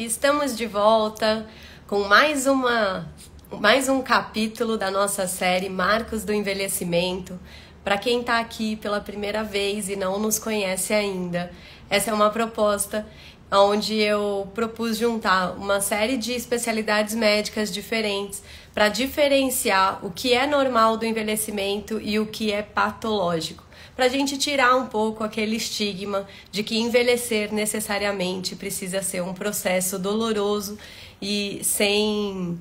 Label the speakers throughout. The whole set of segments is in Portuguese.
Speaker 1: Estamos de volta com mais um capítulo da nossa série Marcos do Envelhecimento. Para quem está aqui pela primeira vez e não nos conhece ainda, essa é uma proposta onde eu propus juntar uma série de especialidades médicas diferentes para diferenciar o que é normal do envelhecimento e o que é patológico, para a gente tirar um pouco aquele estigma de que envelhecer necessariamente precisa ser um processo doloroso e sem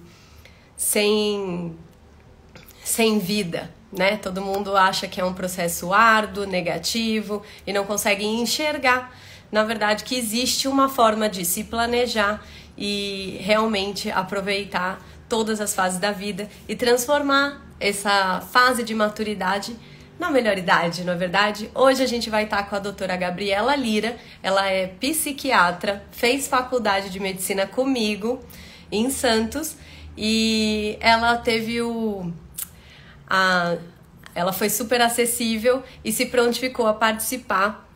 Speaker 1: vida, né? Todo mundo acha que é um processo árduo, negativo e não consegue enxergar, na verdade, que existe uma forma de se planejar e realmente aproveitar todas as fases da vida e transformar essa fase de maturidade na melhor idade, não é verdade? Hoje a gente vai estar com a doutora Gabriela Lira, ela é psiquiatra, fez faculdade de medicina comigo em Santos e ela teve ela foi super acessível e se prontificou a participar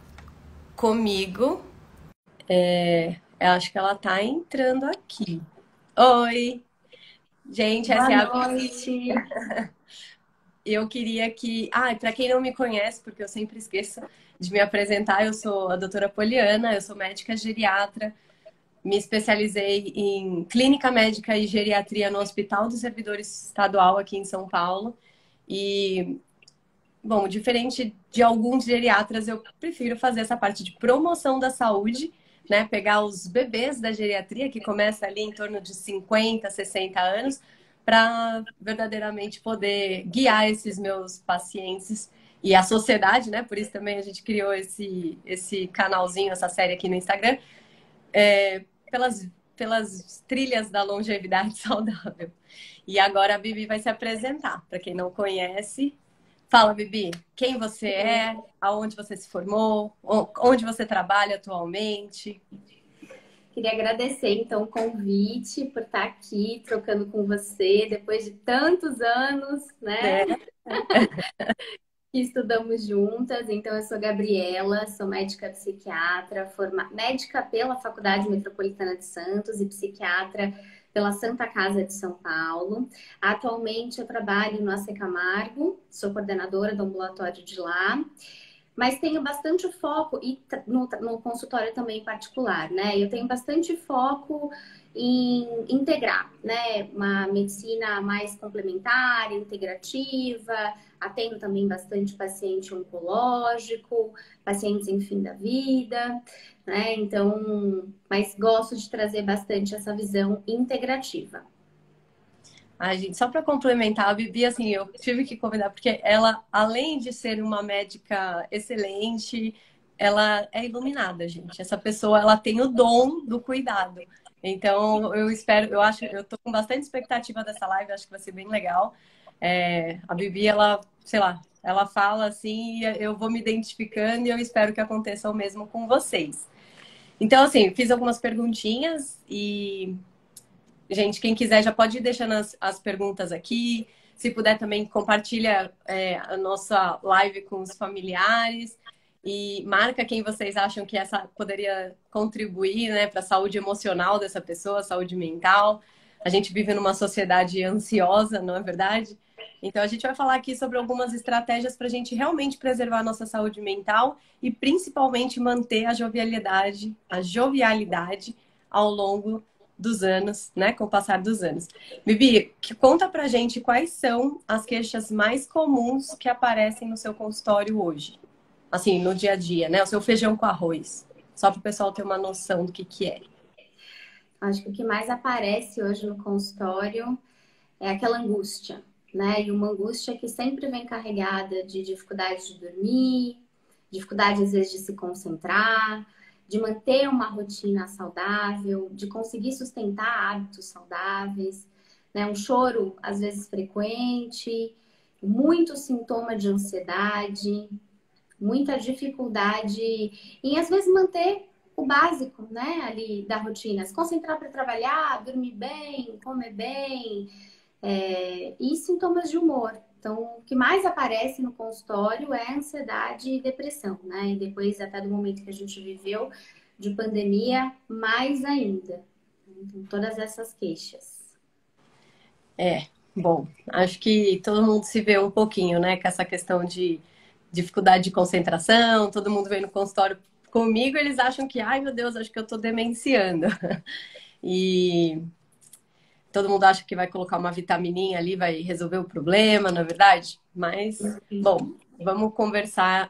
Speaker 1: comigo. Eu acho que ela tá entrando aqui. Oi! Gente, essa é a...
Speaker 2: Boa noite.
Speaker 1: Eu queria que... para quem não me conhece, porque eu sempre esqueço de me apresentar, eu sou a doutora Poliana, eu sou médica geriatra, me especializei em clínica médica e geriatria no Hospital dos Servidores Estadual aqui em São Paulo. E, bom, diferente de alguns geriatras, eu prefiro fazer essa parte de promoção da saúde, né? Pegar os bebês da geriatria, que começa ali em torno de 50, 60 anos, para verdadeiramente poder guiar esses meus pacientes e a sociedade, né? Por isso também a gente criou esse canalzinho, essa série aqui no Instagram, pelas trilhas da longevidade saudável. E agora a Bibi vai se apresentar. Para quem não conhece, fala, Bibi, quem você é, aonde você se formou, onde você trabalha atualmente.
Speaker 2: Queria agradecer, então, o convite por estar aqui trocando com você depois de tantos anos, né?
Speaker 1: É.
Speaker 2: Que estudamos juntas. Então, eu sou Gabriela, sou médica psiquiatra, médica pela Faculdade Metropolitana de Santos e psiquiatra pela Santa Casa de São Paulo. Atualmente, eu trabalho no AC Camargo, sou coordenadora do ambulatório de lá. Mas tenho bastante foco, e no consultório também particular, né? Eu tenho bastante foco em integrar, né? Uma medicina mais complementar, integrativa. Atendo também bastante paciente oncológico, pacientes em fim da vida, né? Então, mas gosto de trazer bastante essa visão integrativa.
Speaker 1: Ai, gente, só para complementar, a Bibi, assim, eu tive que convidar, porque ela, além de ser uma médica excelente, ela é iluminada, gente. Essa pessoa, ela tem o dom do cuidado. Então, eu espero, eu tô com bastante expectativa dessa live, acho que vai ser bem legal. A Bibi, ela, sei lá, ela fala assim, e eu vou me identificando e eu espero que aconteça o mesmo com vocês. Então, assim, fiz algumas perguntinhas e gente, quem quiser já pode ir deixando as perguntas aqui. Se puder também compartilha a nossa live com os familiares e marca quem vocês acham que essa poderia contribuir, né, para a saúde emocional dessa pessoa, saúde mental. A gente vive numa sociedade ansiosa, não é verdade? Então a gente vai falar aqui sobre algumas estratégias para a gente realmente preservar a nossa saúde mental e principalmente manter a jovialidade ao longo dos anos, né? Com o passar dos anos. Bibi, conta pra gente quais são as queixas mais comuns que aparecem no seu consultório hoje. Assim, no dia a dia, né? O seu feijão com arroz. Só para o pessoal ter uma noção do que é.
Speaker 2: Acho que o que mais aparece hoje no consultório é aquela angústia, né? E uma angústia que sempre vem carregada de dificuldade de dormir, dificuldade às vezes de se concentrar, de manter uma rotina saudável, de conseguir sustentar hábitos saudáveis, né? Um choro às vezes frequente, muito sintoma de ansiedade, muita dificuldade em às vezes manter o básico, né, ali da rotina, se concentrar para trabalhar, dormir bem, comer bem, e sintomas de humor. Então, o que mais aparece no consultório é ansiedade e depressão, né? E depois, até do momento que a gente viveu de pandemia, mais ainda. Então, todas essas queixas.
Speaker 1: É, bom, acho que todo mundo se vê um pouquinho, né, com essa questão de dificuldade de concentração, todo mundo vem no consultório comigo, eles acham que, ai meu Deus, acho que eu tô demenciando. E todo mundo acha que vai colocar uma vitamininha ali, vai resolver o problema, na verdade. Mas, bom, vamos conversar.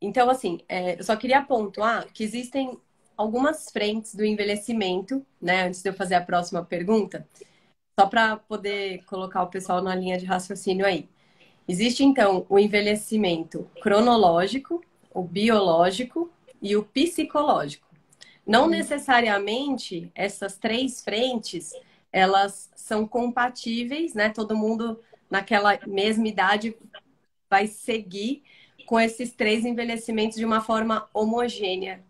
Speaker 1: Então, assim, eu só queria pontuar que existem algumas frentes do envelhecimento, né? Antes de eu fazer a próxima pergunta, só para poder colocar o pessoal na linha de raciocínio aí. Existe, então, o envelhecimento cronológico, o biológico e o psicológico. Não necessariamente essas três frentes, elas são compatíveis, né? Todo mundo naquela mesma idade vai seguir com esses três envelhecimentos de uma forma homogênea.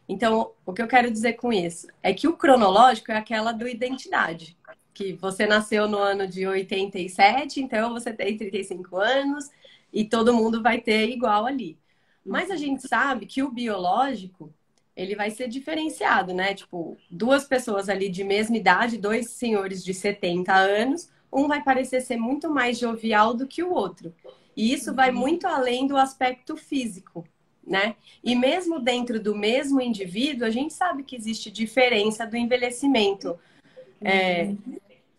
Speaker 1: Então, o que eu quero dizer com isso é que o cronológico é aquela do identidade, que você nasceu no ano de 87, então você tem 35 anos e todo mundo vai ter igual ali. Mas a gente sabe que o biológico, ele vai ser diferenciado, né? Tipo, duas pessoas ali de mesma idade, dois senhores de 70 anos, um vai parecer ser muito mais jovial do que o outro. E isso vai muito além do aspecto físico, né? E mesmo dentro do mesmo indivíduo, a gente sabe que existe diferença do envelhecimento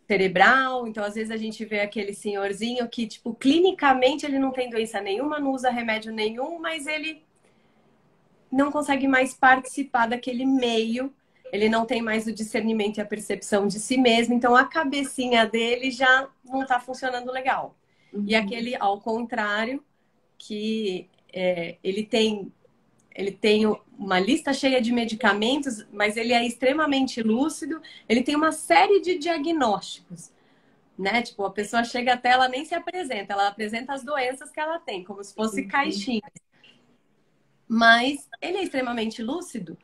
Speaker 1: cerebral. Então, às vezes, a gente vê aquele senhorzinho que, tipo, clinicamente ele não tem doença nenhuma, não usa remédio nenhum, mas ele não consegue mais participar daquele meio, ele não tem mais o discernimento e a percepção de si mesmo, então a cabecinha dele já não está funcionando legal. E aquele, ao contrário, que ele tem uma lista cheia de medicamentos, mas ele é extremamente lúcido, ele tem uma série de diagnósticos, né? Tipo, a pessoa chega até, ela nem se apresenta, ela apresenta as doenças que ela tem, como se fosse caixinha. Mas ele é extremamente lúcido.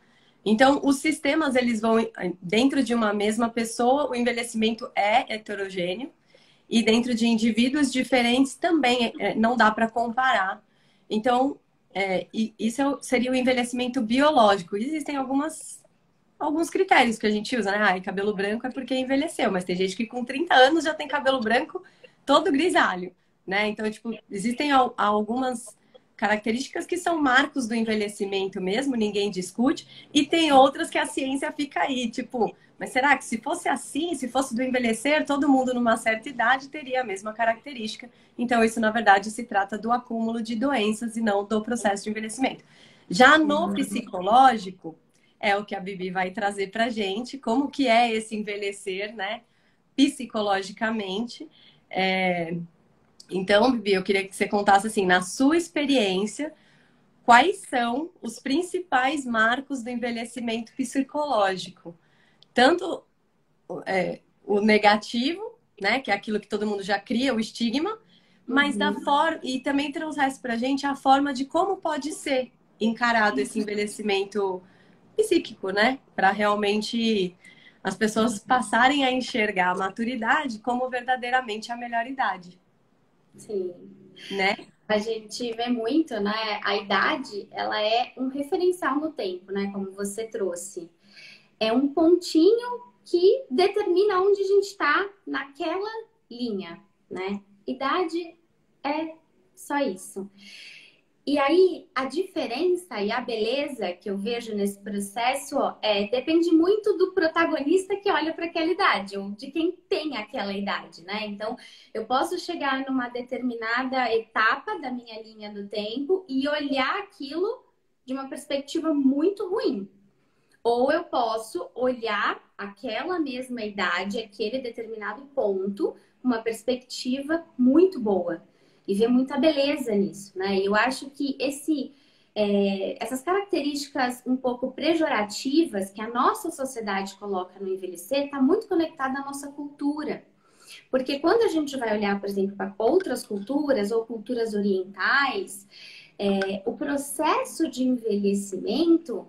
Speaker 1: Então, os sistemas, eles vão dentro de uma mesma pessoa, o envelhecimento é heterogêneo e dentro de indivíduos diferentes também não dá para comparar. Então, isso seria o envelhecimento biológico. Existem alguns critérios que a gente usa, né? Ah, cabelo branco é porque envelheceu, mas tem gente que com 30 anos já tem cabelo branco todo grisalho, né? Então, tipo, existem algumas características que são marcos do envelhecimento mesmo, ninguém discute, e tem outras que a ciência fica aí, tipo, mas será que se fosse assim, se fosse do envelhecer, todo mundo numa certa idade teria a mesma característica? Então, isso, na verdade, se trata do acúmulo de doenças e não do processo de envelhecimento. Já no psicológico, é o que a Bibi vai trazer pra gente, como que é esse envelhecer, né, psicologicamente. Então, Bibi, eu queria que você contasse, assim, na sua experiência, quais são os principais marcos do envelhecimento psicológico? Tanto o negativo, né, que é aquilo que todo mundo já cria, o estigma, mas da forma, e também trouxesse pra gente a forma de como pode ser encarado esse envelhecimento psíquico, né? Para realmente as pessoas passarem a enxergar a maturidade como verdadeiramente a melhor idade,
Speaker 2: Sim.
Speaker 1: né?
Speaker 2: A gente vê muito, né? A idade, ela é um referencial no tempo, né? Como você trouxe. É um pontinho que determina onde a gente está naquela linha, né? Idade é só isso. E aí, a diferença e a beleza que eu vejo nesse processo depende muito do protagonista que olha para aquela idade, ou de quem tem aquela idade, né? Então, eu posso chegar numa determinada etapa da minha linha do tempo e olhar aquilo de uma perspectiva muito ruim. Ou eu posso olhar aquela mesma idade, aquele determinado ponto, uma perspectiva muito boa e ver muita beleza nisso, né? Eu acho que essas características um pouco pejorativas que a nossa sociedade coloca no envelhecer está muito conectada à nossa cultura. Porque quando a gente vai olhar, por exemplo, para outras culturas ou culturas orientais, o processo de envelhecimento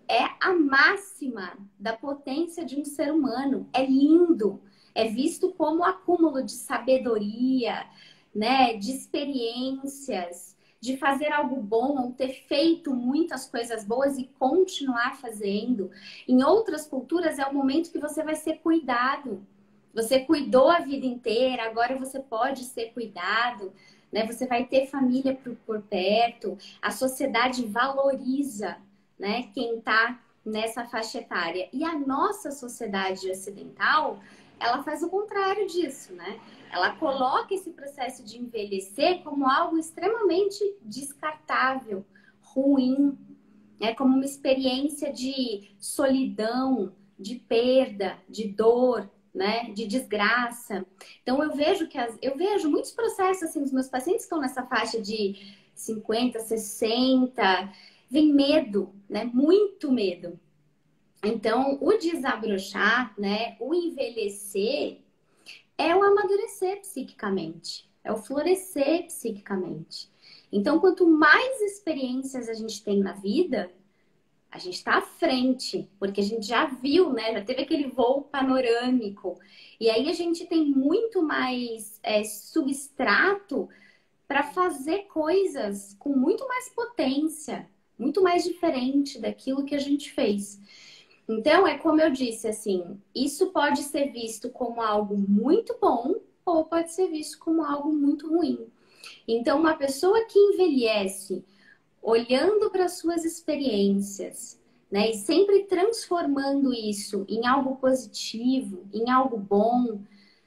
Speaker 2: é a máxima da potência de um ser humano. É lindo, é visto como acúmulo de sabedoria, né, de experiências, de fazer algo bom ou ter feito muitas coisas boas e continuar fazendo. Em outras culturas é o momento que você vai ser cuidado. Você cuidou a vida inteira, agora você pode ser cuidado, né? Você vai ter família por perto. A sociedade valoriza, né, quem está nessa faixa etária. E a nossa sociedade ocidental, ela faz o contrário disso, né? Ela coloca esse processo de envelhecer como algo extremamente descartável, ruim, né? Como uma experiência de solidão, de perda, de dor, né? De desgraça. Então eu vejo muitos processos assim dos meus pacientes que estão nessa faixa de 50, 60, vem medo, né? Muito medo. Então, o desabrochar, né? O envelhecer é o amadurecer psiquicamente, é o florescer psiquicamente. Então, quanto mais experiências a gente tem na vida, a gente está à frente, porque a gente já viu, né? Já teve aquele voo panorâmico. E aí a gente tem muito mais substrato para fazer coisas com muito mais potência, muito mais diferente daquilo que a gente fez. Então, é como eu disse, assim, isso pode ser visto como algo muito bom ou pode ser visto como algo muito ruim. Então, uma pessoa que envelhece olhando para suas experiências, né, e sempre transformando isso em algo positivo, em algo bom,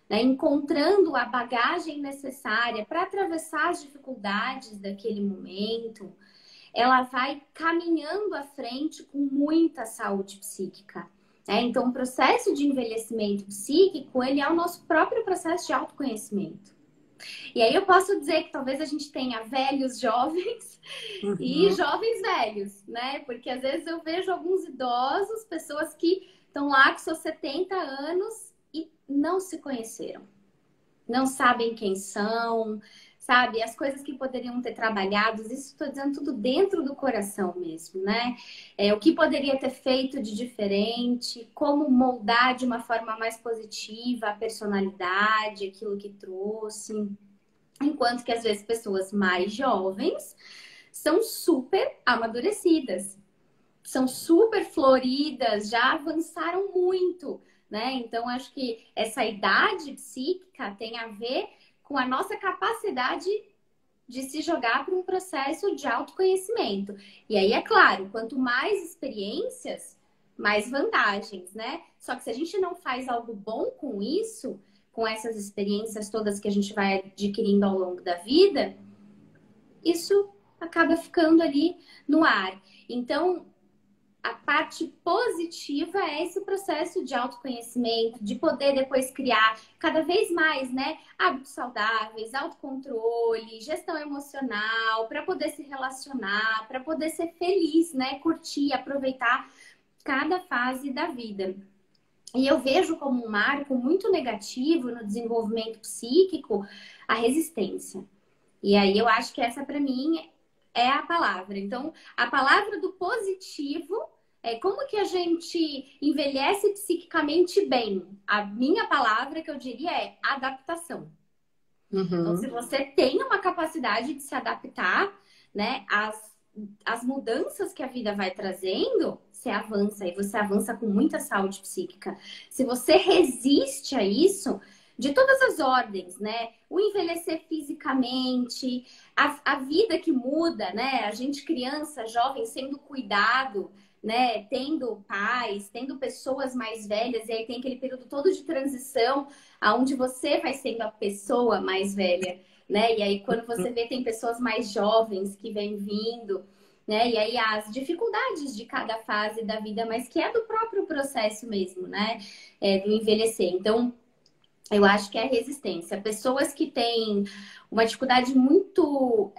Speaker 2: né, encontrando a bagagem necessária para atravessar as dificuldades daquele momento, ela vai caminhando à frente com muita saúde psíquica. Né? Então, o processo de envelhecimento psíquico, ele é o nosso próprio processo de autoconhecimento. E aí eu posso dizer que talvez a gente tenha velhos jovens e jovens velhos, né? Porque às vezes eu vejo alguns idosos, pessoas que estão lá com seus 70 anos e não se conheceram. Não sabem quem são, sabe? As coisas que poderiam ter trabalhado, isso estou dizendo tudo dentro do coração mesmo, né? O que poderia ter feito de diferente, como moldar de uma forma mais positiva a personalidade, aquilo que trouxe. Enquanto que às vezes pessoas mais jovens são super amadurecidas, são super floridas, já avançaram muito, né? Então, acho que essa idade psíquica tem a ver com a nossa capacidade de se jogar para um processo de autoconhecimento. E aí, é claro, quanto mais experiências, mais vantagens, né? Só que se a gente não faz algo bom com isso, com essas experiências todas que a gente vai adquirindo ao longo da vida, isso acaba ficando ali no ar. Então, a parte positiva é esse processo de autoconhecimento, de poder depois criar cada vez mais, né, hábitos saudáveis, autocontrole, gestão emocional, para poder se relacionar, para poder ser feliz, né, curtir, aproveitar cada fase da vida. E eu vejo como um marco muito negativo no desenvolvimento psíquico a resistência. E aí eu acho que essa, para mim, é a palavra. Então, a palavra do positivo é como que a gente envelhece psiquicamente bem. A minha palavra que eu diria é adaptação. Então, se você tem uma capacidade de se adaptar, né, às mudanças que a vida vai trazendo, você avança, e você avança com muita saúde psíquica. Se você resiste a isso, de todas as ordens, né? O envelhecer fisicamente, a vida que muda, né? A gente criança, jovem, sendo cuidado, né? Tendo pais, tendo pessoas mais velhas, e aí tem aquele período todo de transição, aonde você vai sendo a pessoa mais velha, né? E aí quando você vê, tem pessoas mais jovens que vêm vindo, né? E aí as dificuldades de cada fase da vida, mas que é do próprio processo mesmo, né? Do envelhecer. Então, eu acho que é a resistência. Pessoas que têm uma dificuldade muito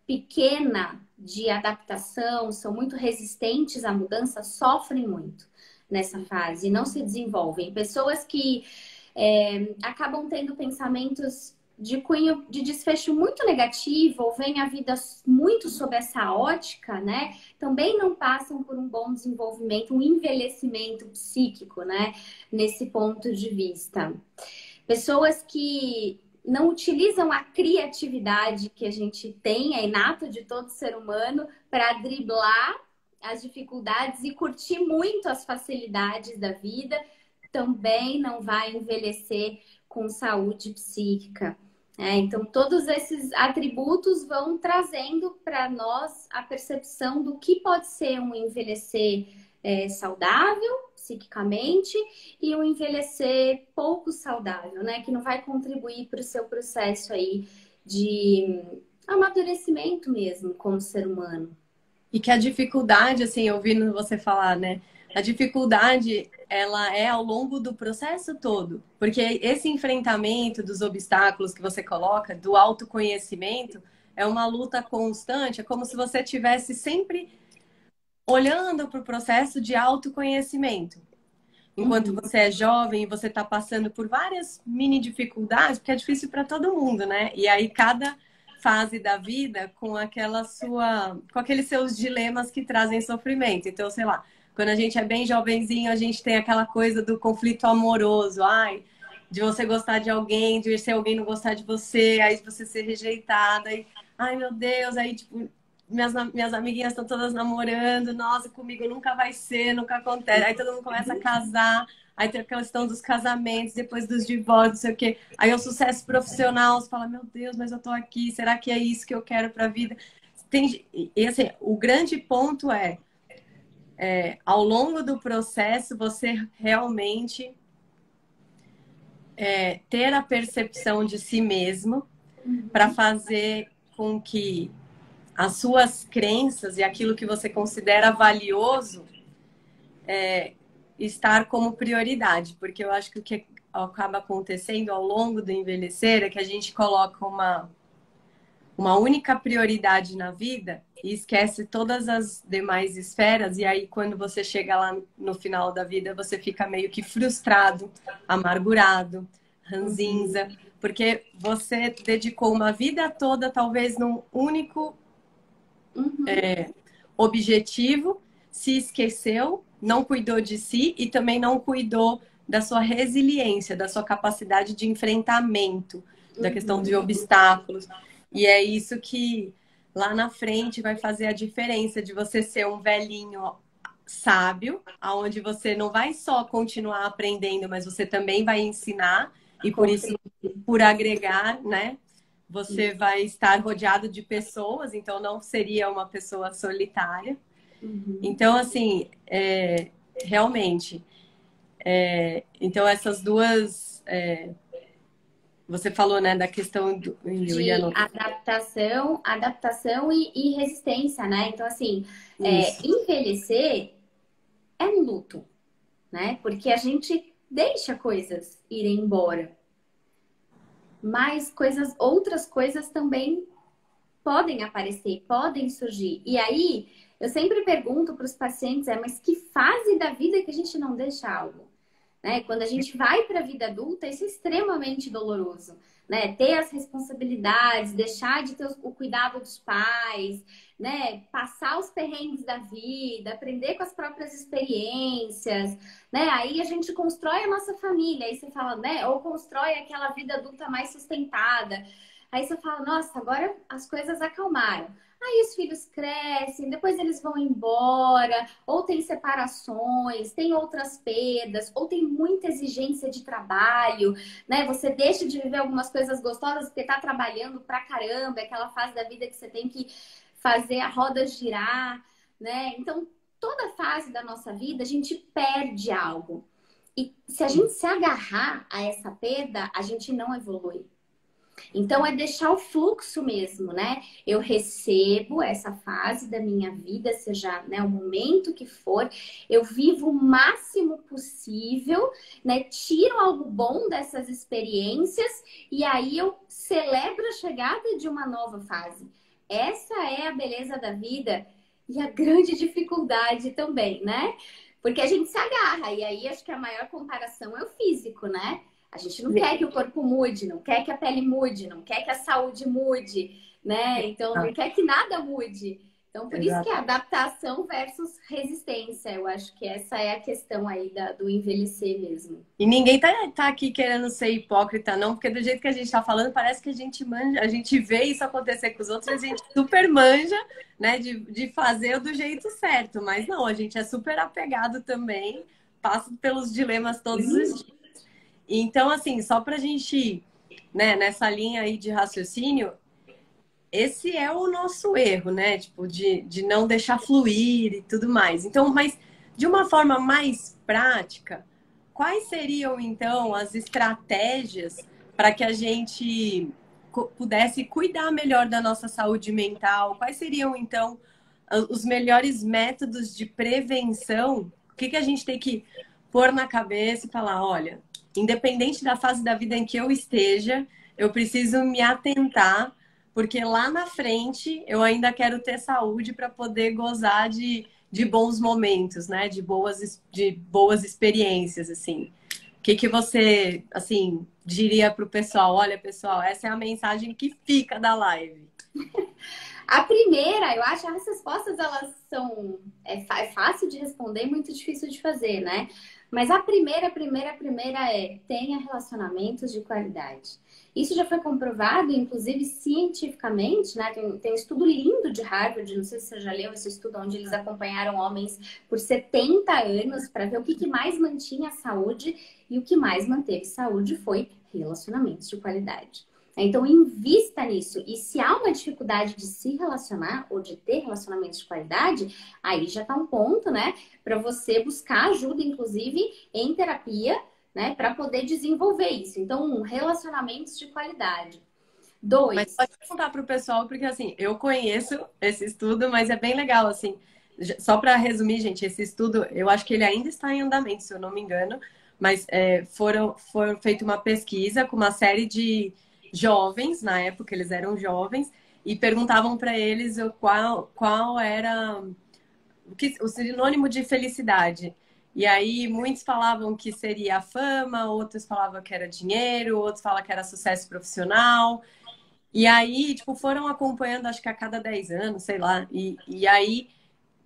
Speaker 2: pequena de adaptação, são muito resistentes à mudança, sofrem muito nessa fase, não se desenvolvem. Pessoas que acabam tendo pensamentos de cunho de desfecho muito negativo, ou veem a vida muito sob essa ótica, né? Também não passam por um bom desenvolvimento, um envelhecimento psíquico, né? Nesse ponto de vista. Pessoas que não utilizam a criatividade que a gente tem, é inato de todo ser humano, para driblar as dificuldades e curtir muito as facilidades da vida, também não vai envelhecer com saúde psíquica. Então, todos esses atributos vão trazendo para nós a percepção do que pode ser um envelhecer saudável psiquicamente e um envelhecer pouco saudável, né? Que não vai contribuir para o seu processo aí de amadurecimento mesmo como ser humano.
Speaker 1: E que a dificuldade, assim, ouvindo você falar, né? A dificuldade, ela é ao longo do processo todo. Porque esse enfrentamento dos obstáculos que você coloca, do autoconhecimento, é uma luta constante. É como se você estivesse sempre olhando para o processo de autoconhecimento. Enquanto você é jovem e você está passando por várias mini dificuldades, porque é difícil para todo mundo, né? E aí cada fase da vida com com aqueles seus dilemas que trazem sofrimento. Então, sei lá, quando a gente é bem jovenzinho, a gente tem aquela coisa do conflito amoroso, ai, de você gostar de alguém, de ser alguém não gostar de você, aí você ser rejeitada, aí, ai meu Deus, aí tipo, minhas amiguinhas estão todas namorando, nossa, comigo nunca vai ser, nunca acontece. Aí todo mundo começa a casar, aí tem aquela questão dos casamentos, depois dos divórcios, não sei o quê. Aí o sucesso profissional, você fala, meu Deus, mas eu tô aqui, será que é isso que eu quero pra vida? E assim, o grande ponto ao longo do processo, você realmente ter a percepção de si mesmo para fazer com que as suas crenças e aquilo que você considera valioso estar como prioridade. Porque eu acho que o que acaba acontecendo ao longo do envelhecer é que a gente coloca uma única prioridade na vida e esquece todas as demais esferas. E aí, quando você chega lá no final da vida, você fica meio que frustrado, amargurado, ranzinza, porque você dedicou uma vida toda, talvez, num único objetivo, se esqueceu, não cuidou de si e também não cuidou da sua resiliência, da sua capacidade de enfrentamento, da questão de obstáculos. E é isso que lá na frente vai fazer a diferença de você ser um velhinho sábio, aonde você não vai só continuar aprendendo, mas você também vai ensinar e por isso, por agregar, né? Você vai estar rodeado de pessoas, então não seria uma pessoa solitária. Então, assim, realmente. Então, essas duas. Você falou, né, da questão
Speaker 2: de adaptação e resistência, né? Então, assim, envelhecer é um luto, né? Porque a gente deixa coisas irem embora. Mas outras coisas também podem aparecer, podem surgir. E aí, eu sempre pergunto para os pacientes, mas que fase da vida que a gente não deixa algo? Né? Quando a gente vai para a vida adulta, isso é extremamente doloroso. Né? Ter as responsabilidades, deixar de ter o cuidado dos pais, né? Passar os perrengues da vida, aprender com as próprias experiências, né? Aí a gente constrói a nossa família, aí você fala, né? Ou constrói aquela vida adulta mais sustentada. Aí você fala, nossa, agora as coisas acalmaram. Aí os filhos crescem, depois eles vão embora, ou tem separações, tem outras perdas, ou tem muita exigência de trabalho, né? Você deixa de viver algumas coisas gostosas porque tá trabalhando pra caramba, é aquela fase da vida que você tem que fazer a roda girar, né? Então, toda fase da nossa vida, a gente perde algo. E se a gente se agarrar a essa perda, a gente não evolui. Então, é deixar o fluxo mesmo, né? Eu recebo essa fase da minha vida, seja, né, o momento que for, eu vivo o máximo possível, né? Tiro algo bom dessas experiências e aí eu celebro a chegada de uma nova fase. Essa é a beleza da vida e a grande dificuldade também, né? Porque a gente se agarra e aí acho que a maior comparação é o físico, né? A gente não quer que o corpo mude, não quer que a pele mude, não quer que a saúde mude, né? Então, não quer que nada mude. Então, por isso que é
Speaker 1: Exato.
Speaker 2: adaptação versus resistência. Eu acho que essa é a questão aí do envelhecer mesmo.
Speaker 1: E ninguém tá aqui querendo ser hipócrita, não, porque do jeito que a gente tá falando, parece que a gente manja, a gente vê isso acontecer com os outros, a gente super manja, né, de fazer do jeito certo. Mas não, a gente é super apegado também, passa pelos dilemas todos os dias. Então, assim, só pra gente, né, nessa linha aí de raciocínio, esse é o nosso erro, né? Tipo, de não deixar fluir e tudo mais. Então, mas de uma forma mais prática, quais seriam então as estratégias para que a gente pudesse cuidar melhor da nossa saúde mental? Quais seriam então os melhores métodos de prevenção? O que a gente tem que pôr na cabeça e falar, olha, independente da fase da vida em que eu esteja, eu preciso me atentar porque lá na frente eu ainda quero ter saúde para poder gozar de bons momentos, né? De boas experiências, assim. O que você, assim, diria para o pessoal? Olha, pessoal, essa é a mensagem que fica da live.
Speaker 2: A primeira, eu acho, as respostas elas são é fácil de responder, muito difícil de fazer, né? Mas a primeira é tenha relacionamentos de qualidade. Isso já foi comprovado, inclusive cientificamente, né? Tem um estudo lindo de Harvard, não sei se você já leu esse estudo, onde eles acompanharam homens por 70 anos para ver o que mais mantinha a saúde e o que mais manteve saúde foi relacionamentos de qualidade. Então, invista nisso. E se há uma dificuldade de se relacionar ou de ter relacionamentos de qualidade, aí já está um ponto, né, para você buscar ajuda, inclusive, em terapia, né, para poder desenvolver isso. Então, relacionamentos de qualidade.
Speaker 1: Mas
Speaker 2: 2.
Speaker 1: pode contar para o pessoal, porque assim, eu conheço esse estudo, mas é bem legal, assim. Só para resumir, gente, esse estudo, eu acho que ele ainda está em andamento, se eu não me engano, mas foram feita uma pesquisa com uma série de jovens, na época eles eram jovens, e perguntavam para eles qual era o sinônimo de felicidade. E aí muitos falavam que seria a fama, outros falavam que era dinheiro, outros falavam que era sucesso profissional. E aí, tipo, foram acompanhando, acho que a cada 10 anos, sei lá. E aí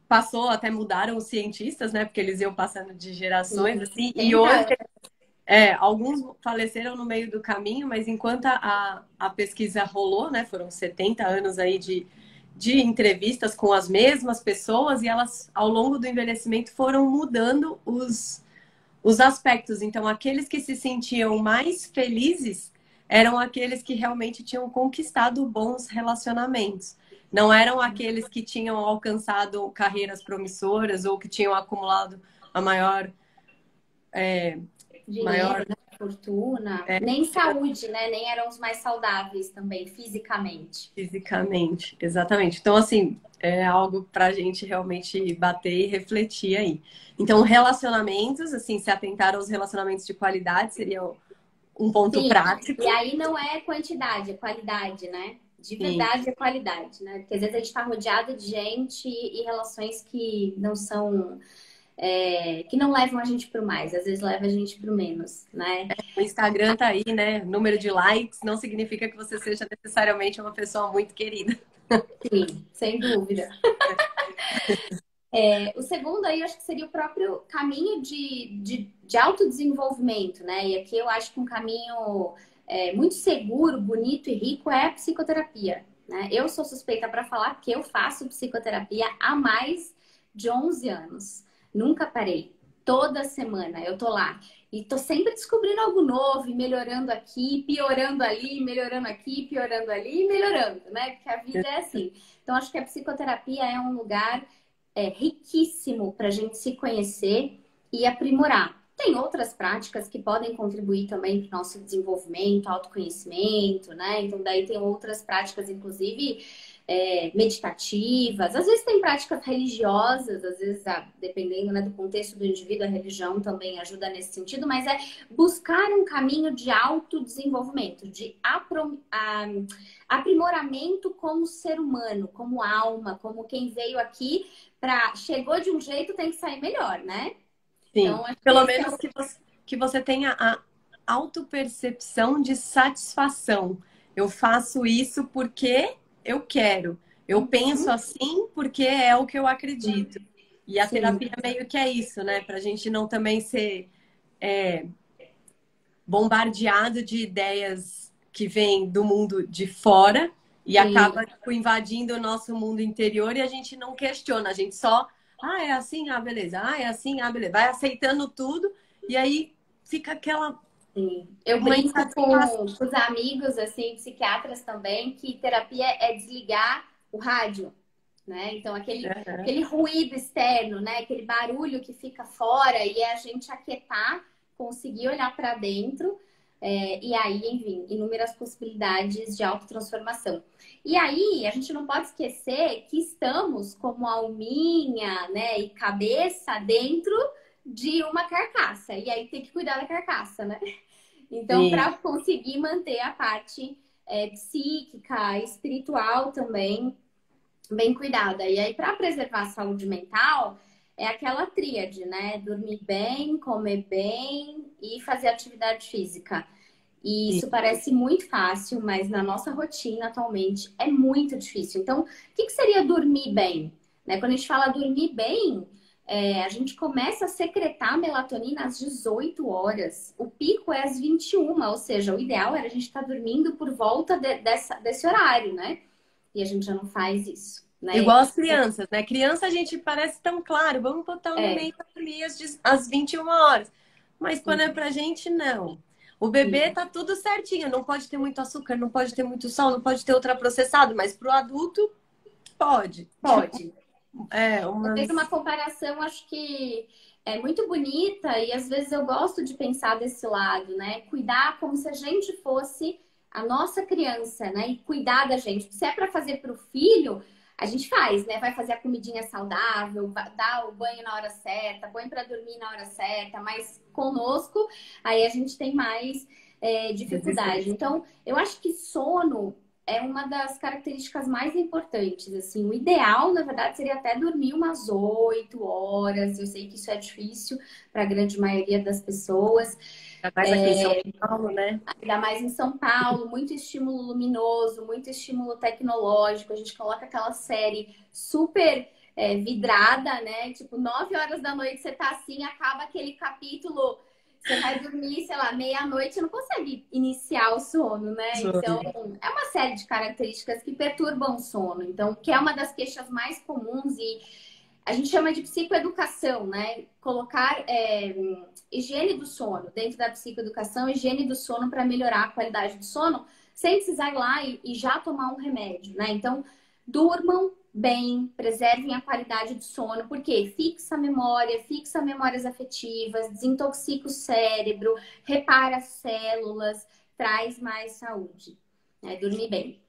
Speaker 1: passou, até mudaram os cientistas, né? Porque eles iam passando de gerações, assim. E
Speaker 2: 30
Speaker 1: hoje,
Speaker 2: anos.
Speaker 1: alguns faleceram no meio do caminho, mas enquanto a pesquisa rolou, né? Foram 70 anos aí de entrevistas com as mesmas pessoas e elas, ao longo do envelhecimento, foram mudando os aspectos. Então, aqueles que se sentiam mais felizes eram aqueles que realmente tinham conquistado bons relacionamentos. Não eram aqueles que tinham alcançado carreiras promissoras ou que tinham acumulado a
Speaker 2: Dinheiro,
Speaker 1: maior
Speaker 2: né? Fortuna. Nem saúde, né? Nem eram os mais saudáveis também, fisicamente.
Speaker 1: fisicamente. Exatamente. Então, assim, é algo para a gente realmente bater e refletir aí. Então, relacionamentos, assim, se atentar aos relacionamentos de qualidade seria um ponto
Speaker 2: Sim,
Speaker 1: prático.
Speaker 2: e aí não é quantidade, é qualidade, né? De
Speaker 1: Sim.
Speaker 2: verdade é qualidade, né? Porque às vezes a gente está rodeado de gente e relações que não são, que não levam a gente para o mais, às vezes leva a gente para o menos, né?
Speaker 1: O Instagram tá aí, né? Número de likes não significa que você seja necessariamente uma pessoa muito querida.
Speaker 2: Sim, sem dúvida. O segundo aí, acho que seria o próprio caminho de autodesenvolvimento, né? E aqui eu acho que um caminho muito seguro, bonito e rico é a psicoterapia, né? Eu sou suspeita para falar que eu faço psicoterapia há mais de 11 anos. Nunca parei. Toda semana eu tô lá. E tô sempre descobrindo algo novo, e melhorando aqui, piorando ali, melhorando aqui, piorando ali, e melhorando, né? Porque a vida é assim. Então, acho que a psicoterapia é um lugar riquíssimo para a gente se conhecer e aprimorar. Tem outras práticas que podem contribuir também para o nosso desenvolvimento, autoconhecimento, né? Então, daí tem outras práticas, inclusive meditativas. Às vezes tem práticas religiosas, às vezes, dependendo, né, do contexto do indivíduo, a religião também ajuda nesse sentido, mas é buscar um caminho de autodesenvolvimento, de aprimoramento como ser humano, como alma, como quem veio aqui chegou de um jeito, tem que sair melhor, né?
Speaker 1: Sim.
Speaker 2: Então, acho que
Speaker 1: Pelo
Speaker 2: esse é
Speaker 1: menos
Speaker 2: o...
Speaker 1: que você tenha a autopercepção de satisfação. Eu faço isso porque eu quero. Eu penso assim porque é o que eu acredito. E a
Speaker 2: Sim,
Speaker 1: terapia meio que é isso, né? Pra gente não também ser bombardeado de ideias que vêm do mundo de fora e
Speaker 2: sim.
Speaker 1: acaba tipo, invadindo o nosso mundo interior e a gente não questiona, a gente só, é assim, beleza, é assim, beleza, vai aceitando tudo e aí fica aquela
Speaker 2: Sim. Eu
Speaker 1: uma
Speaker 2: brinco
Speaker 1: insatisfação.
Speaker 2: com os amigos, assim, psiquiatras também, que terapia é desligar o rádio, né? Então, aquele ruído externo, né? Aquele barulho que fica fora e é a gente aquietar, conseguir olhar para dentro, e aí, enfim, inúmeras possibilidades de autotransformação. E aí, a gente não pode esquecer que estamos como alminha, né, e cabeça dentro de uma carcaça. E aí tem que cuidar da carcaça, né? Então,
Speaker 1: Sim,
Speaker 2: para conseguir manter a parte psíquica, espiritual também bem cuidada. E aí, para preservar a saúde mental, é aquela tríade, né? Dormir bem, comer bem e fazer atividade física. E
Speaker 1: sim.
Speaker 2: isso parece muito fácil, mas na nossa rotina atualmente é muito difícil. Então, o que seria dormir bem? Né? Quando a gente fala dormir bem, a gente começa a secretar melatonina às 18 horas. O pico é às 21, ou seja, o ideal era a gente estar dormindo por volta desse horário, né? E a gente já não faz isso, né?
Speaker 1: Igual as crianças, né? Criança a gente parece tão claro, vamos botar o neném
Speaker 2: É,
Speaker 1: pra dormir às 21 horas. Mas quando é pra gente, não. O bebê
Speaker 2: sim,
Speaker 1: tá tudo certinho, não pode ter muito açúcar, não pode ter muito sal, não pode ter ultraprocessado, mas pro adulto pode. Tipo,
Speaker 2: pode. Você fez uma
Speaker 1: umas.
Speaker 2: comparação, acho que é muito bonita e às vezes eu gosto de pensar desse lado, né? Cuidar como se a gente fosse a nossa criança, né? E cuidar da gente. Se é para fazer para o filho, a gente faz, né? Vai fazer a comidinha saudável, dá o banho na hora certa, põe para dormir na hora certa, mas conosco, aí a gente tem mais dificuldade.
Speaker 1: Resistência.
Speaker 2: Então, eu acho que sono é uma das características mais importantes. Assim, o ideal, na verdade, seria até dormir umas 8 horas. Eu sei que isso é difícil para a grande maioria das pessoas,
Speaker 1: Ainda mais aqui em São Paulo, né?
Speaker 2: ainda mais em São Paulo, muito estímulo luminoso, muito estímulo tecnológico. A gente coloca aquela série super vidrada, né? Tipo, 9 horas da noite você tá assim, acaba aquele capítulo. Você vai dormir, sei lá, meia-noite, não consegue iniciar o sono, né? Então, é uma série de características que perturbam o sono. Então, que é uma das queixas mais comuns e a gente chama de psicoeducação, né? Colocar higiene do sono dentro da psicoeducação, higiene do sono para melhorar a qualidade do sono, sem precisar ir lá e já tomar um remédio, né? Então, durmam bem, preservem a qualidade do sono, porque fixa a memória, fixa memórias afetivas, desintoxica o cérebro, repara as células, traz mais saúde. Né? Dormir bem.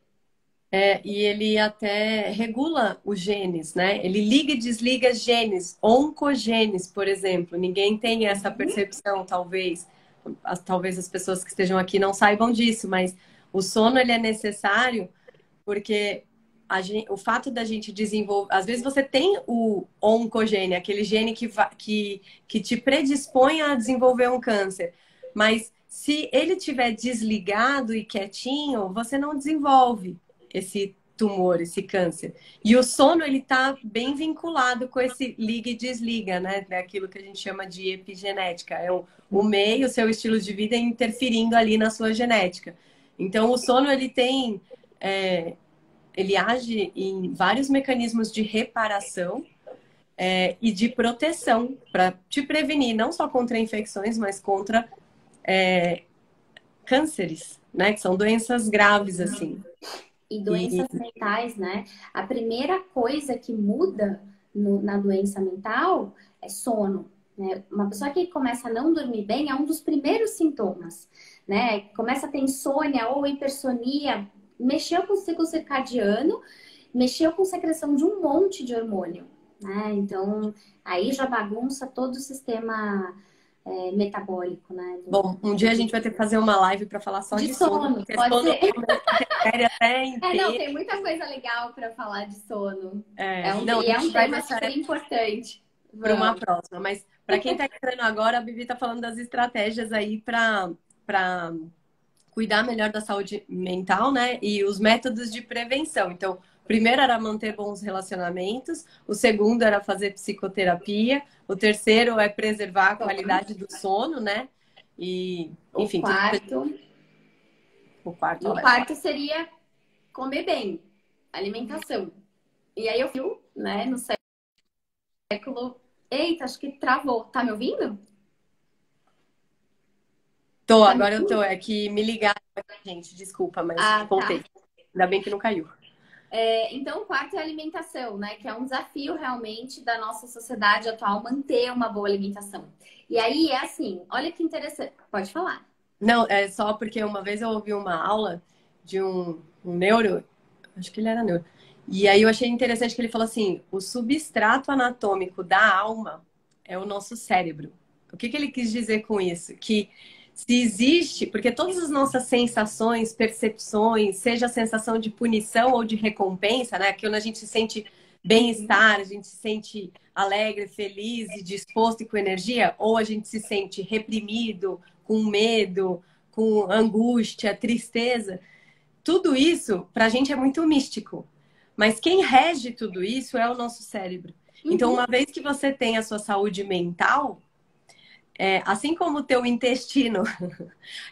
Speaker 1: E ele até regula os genes, né? Ele liga e desliga genes, oncogenes, por exemplo. Ninguém tem essa percepção, talvez. Talvez as pessoas que estejam aqui não saibam disso, mas o sono ele é necessário porque o fato da gente desenvolver. Às vezes você tem o oncogene, aquele gene que te predispõe a desenvolver um câncer, mas se ele tiver desligado e quietinho, você não desenvolve esse tumor, esse câncer. E o sono, ele tá bem vinculado com esse liga e desliga, né? É aquilo que a gente chama de epigenética. É o meio, o seu estilo de vida interferindo ali na sua genética. Então, o sono, ele tem... ele age em vários mecanismos de reparação e de proteção para te prevenir não só contra infecções, mas contra cânceres, né? Que são doenças graves, assim.
Speaker 2: E
Speaker 1: E
Speaker 2: doenças mentais, né? A primeira coisa que muda na doença mental é sono. Né? Uma pessoa que começa a não dormir bem é um dos primeiros sintomas, né? Começa a ter insônia ou hipersonia, mexeu com o ciclo circadiano, mexeu com secreção de um monte de hormônio, né? Então, aí já bagunça todo o sistema metabólico, né?
Speaker 1: bom, um dia a gente vai ter que fazer uma live para falar só
Speaker 2: De
Speaker 1: de sono,
Speaker 2: sono,
Speaker 1: porque
Speaker 2: pode
Speaker 1: sono
Speaker 2: ser.
Speaker 1: requer até
Speaker 2: Não,
Speaker 1: inteiro.
Speaker 2: tem muita coisa legal para falar de sono.
Speaker 1: Não, a
Speaker 2: E é um
Speaker 1: gente vai
Speaker 2: tema
Speaker 1: deixar
Speaker 2: super importante.
Speaker 1: para uma
Speaker 2: Vamos.
Speaker 1: próxima. Mas para quem está entrando agora, a Bibi está falando das estratégias aí para cuidar melhor da saúde mental, né? E os métodos de prevenção. Então, primeiro era manter bons relacionamentos, o segundo era fazer psicoterapia, o terceiro é preservar a qualidade do sono, né? E,
Speaker 2: O
Speaker 1: enfim, tudo
Speaker 2: quarto.
Speaker 1: o quarto,
Speaker 2: E o quarto seria comer bem, alimentação. E aí eu fui, né, no século. Eita, acho que travou. Tá me ouvindo?
Speaker 1: Tô,
Speaker 2: Tá me
Speaker 1: agora eu tô.
Speaker 2: ouvindo?
Speaker 1: É que me ligaram, gente, desculpa, mas
Speaker 2: Ah, tá.
Speaker 1: voltei. Ainda bem que não caiu.
Speaker 2: Então, o quarto é a alimentação, né? Que é um desafio realmente da nossa sociedade atual manter uma boa alimentação. E aí é assim, olha que interessante. Pode falar.
Speaker 1: Não, é só porque uma vez eu ouvi uma aula de um neuro, acho que ele era neuro, e aí eu achei interessante que ele falou assim: o substrato anatômico da alma é o nosso cérebro. O que que ele quis dizer com isso? Que se existe, porque todas as nossas sensações, percepções, seja a sensação de punição ou de recompensa, né? Que quando a gente se sente bem-estar, a gente se sente alegre, feliz e disposto e com energia, ou a gente se sente reprimido, com medo, com angústia, tristeza. Tudo isso, para a gente, é muito místico. Mas quem rege tudo isso é o nosso cérebro. Então,
Speaker 2: Uhum.
Speaker 1: uma vez que você tem a sua saúde mental, assim como o teu intestino,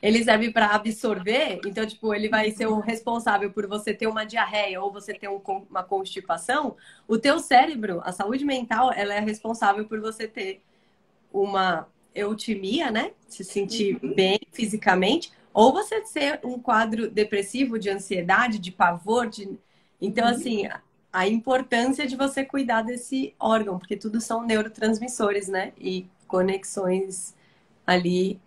Speaker 1: ele serve para absorver, então, tipo, ele vai ser o responsável por você ter uma diarreia ou você ter uma constipação, o teu cérebro, a saúde mental, ela é responsável por você ter uma eutimia, né? Se sentir bem fisicamente, ou você ser um quadro depressivo de ansiedade, de pavor, de... Então, assim, a importância de você cuidar desse órgão, porque tudo são neurotransmissores, né? E conexões ali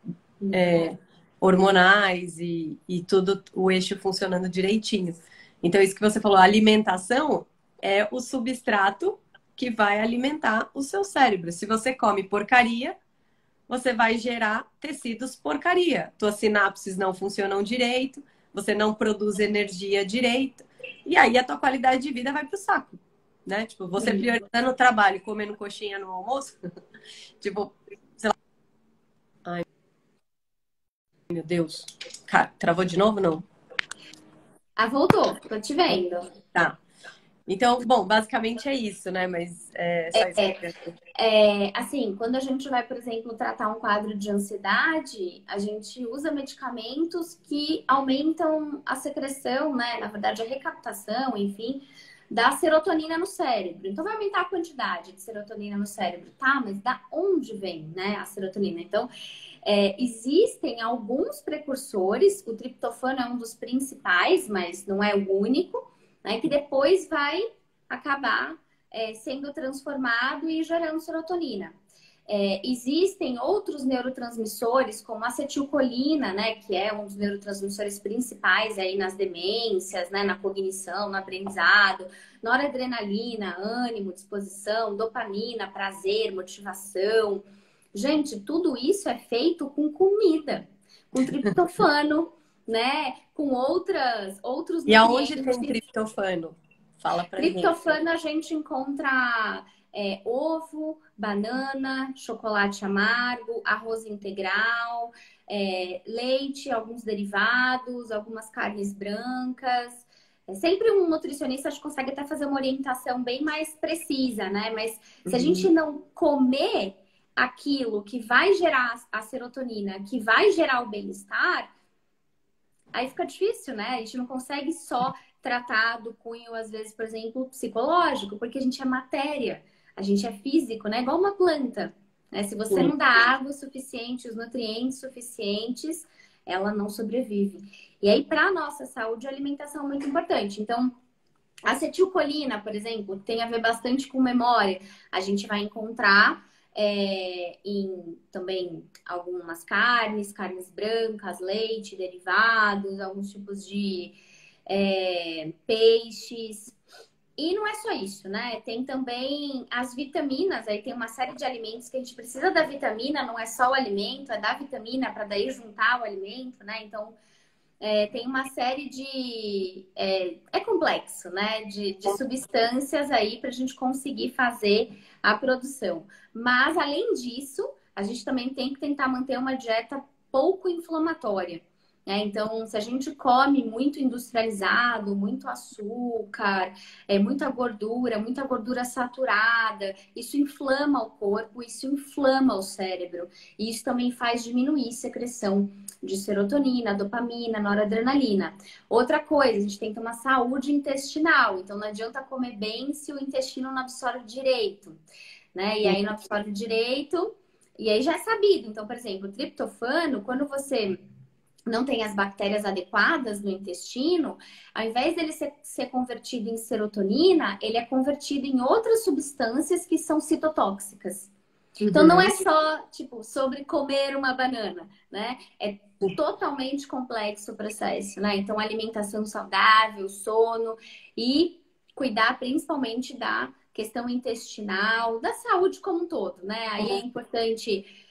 Speaker 1: hormonais e tudo o eixo funcionando direitinho. Então, isso que você falou, a alimentação é o substrato que vai alimentar o seu cérebro. Se você come porcaria, você vai gerar tecidos porcaria. Tuas sinapses não funcionam direito, você não produz energia direito, e aí a tua qualidade de vida vai pro saco, né? Tipo, você priorizando o trabalho, comendo coxinha no almoço, tipo, sei lá, ai meu Deus, cara, travou de novo? Não.
Speaker 2: Ah, voltou. Tô te vendo.
Speaker 1: Tá. Então, bom, basicamente é isso, né? Mas é só isso que eu queria dizer.
Speaker 2: Assim, quando a gente vai, por exemplo, tratar um quadro de ansiedade, a gente usa medicamentos que aumentam a secreção, né? Na verdade, a recaptação, enfim, da serotonina no cérebro. Então, vai aumentar a quantidade de serotonina no cérebro, tá? Mas da onde vem, né, a serotonina? Então, existem alguns precursores, o triptofano é um dos principais, mas não é o único, né? Que depois vai acabar sendo transformado e gerando serotonina. Existem outros neurotransmissores, como a acetilcolina, né, que é um dos neurotransmissores principais aí nas demências, né, na cognição, no aprendizado, noradrenalina, ânimo, disposição, dopamina, prazer, motivação. Gente, tudo isso é feito com comida, com triptofano, né, com outros
Speaker 1: E aonde tem
Speaker 2: nutrientes.
Speaker 1: triptofano? Fala pra gente.
Speaker 2: Triptofano a gente encontra ovo, banana, chocolate amargo, arroz integral, leite, alguns derivados, algumas carnes brancas. Sempre um nutricionista acho que consegue até fazer uma orientação bem mais precisa, né? Mas se a gente não comer aquilo que vai gerar a serotonina, que vai gerar o bem-estar, aí fica difícil, né? A gente não consegue só tratar do cunho, às vezes, por exemplo, psicológico, porque a gente é matéria, a gente é físico, né? Igual uma planta, né? Se você
Speaker 1: Sim.
Speaker 2: não dá água suficiente, os nutrientes suficientes, ela não sobrevive. E aí, para a nossa saúde, a alimentação é muito importante. Então, a acetilcolina, por exemplo, que tem a ver bastante com memória, a gente vai encontrar em também algumas carnes brancas, leite, derivados, alguns tipos de peixes. E não é só isso, né? Tem também as vitaminas, aí tem uma série de alimentos que a gente precisa da vitamina, não é só o alimento, é da vitamina para daí juntar o alimento, né? Então, tem uma série de. É complexo, né? De substâncias aí para a gente conseguir fazer a produção. Mas, além disso, a gente também tem que tentar manter uma dieta pouco inflamatória, Então, se a gente come muito industrializado, muito açúcar, muita gordura saturada, isso inflama o corpo, isso inflama o cérebro. E isso também faz diminuir a secreção de serotonina, dopamina, noradrenalina. Outra coisa, a gente tem que ter uma saúde intestinal. Então, não adianta comer bem se o intestino não absorve direito, né? E aí não absorve direito, e aí já é sabido. Então, por exemplo, o triptofano, quando você não tem as bactérias adequadas no intestino, ao invés dele ser convertido em serotonina, ele é convertido em outras substâncias que são citotóxicas. Então não é só, tipo, sobre comer uma banana, né? É totalmente complexo o processo, né? Então alimentação saudável, sono e cuidar principalmente da questão intestinal, da saúde como um todo, né? Aí é importante.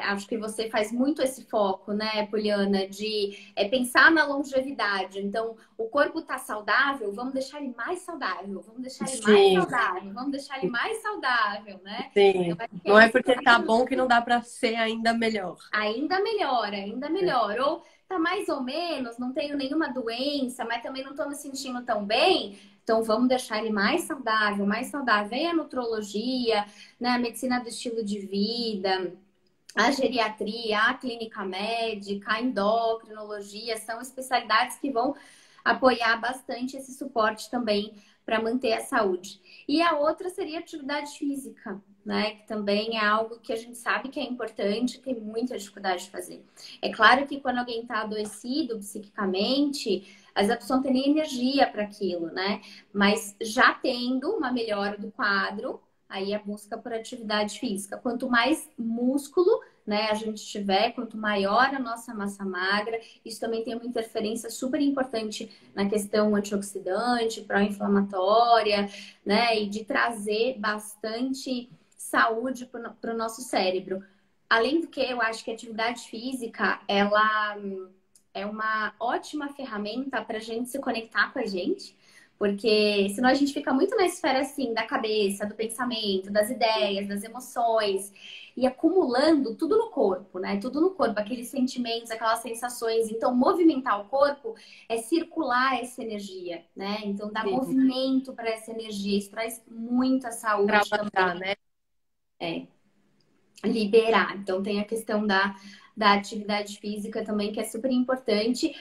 Speaker 2: Acho que você faz muito esse foco, né, Poliana, de pensar na longevidade. Então, o corpo tá saudável, vamos deixar ele mais saudável, vamos deixar ele mais
Speaker 1: Sim,
Speaker 2: saudável, vamos deixar ele mais saudável, né?
Speaker 1: sim.
Speaker 2: Eu acho que
Speaker 1: Não
Speaker 2: é
Speaker 1: é
Speaker 2: isso que
Speaker 1: porque tá bom que não dá para ser ainda melhor.
Speaker 2: ainda melhor, ainda melhor. Ou tá mais ou menos, não tenho nenhuma doença, mas também não tô me sentindo tão bem. Então vamos deixar ele mais saudável, mais saudável. Vem a nutrologia, né, a medicina do estilo de vida, a geriatria, a clínica médica, a endocrinologia, são especialidades que vão apoiar bastante esse suporte também para manter a saúde. E a outra seria a atividade física, né? Que também é algo que a gente sabe que é importante, tem muita dificuldade de fazer. É claro que quando alguém está adoecido psiquicamente, às vezes a pessoa não tem nem energia para aquilo, né? Mas já tendo uma melhora do quadro, aí a busca por atividade física. Quanto mais músculo, né, a gente tiver, quanto maior a nossa massa magra, isso também tem uma interferência super importante na questão antioxidante, pró-inflamatória, né, e de trazer bastante saúde para o nosso cérebro. Além do que, eu acho que a atividade física, ela é uma ótima ferramenta para a gente se conectar com a gente, porque senão a gente fica muito na esfera assim da cabeça, do pensamento, das ideias, das emoções e acumulando tudo no corpo, né? Tudo no corpo, aqueles sentimentos, aquelas sensações. Então, movimentar o corpo é circular essa energia, né? Então, dar
Speaker 1: Sim,
Speaker 2: movimento para essa energia. Isso traz muita saúde
Speaker 1: trabalhar,
Speaker 2: também.
Speaker 1: né?
Speaker 2: É, liberar. Então, tem a questão da atividade física também, que é super importante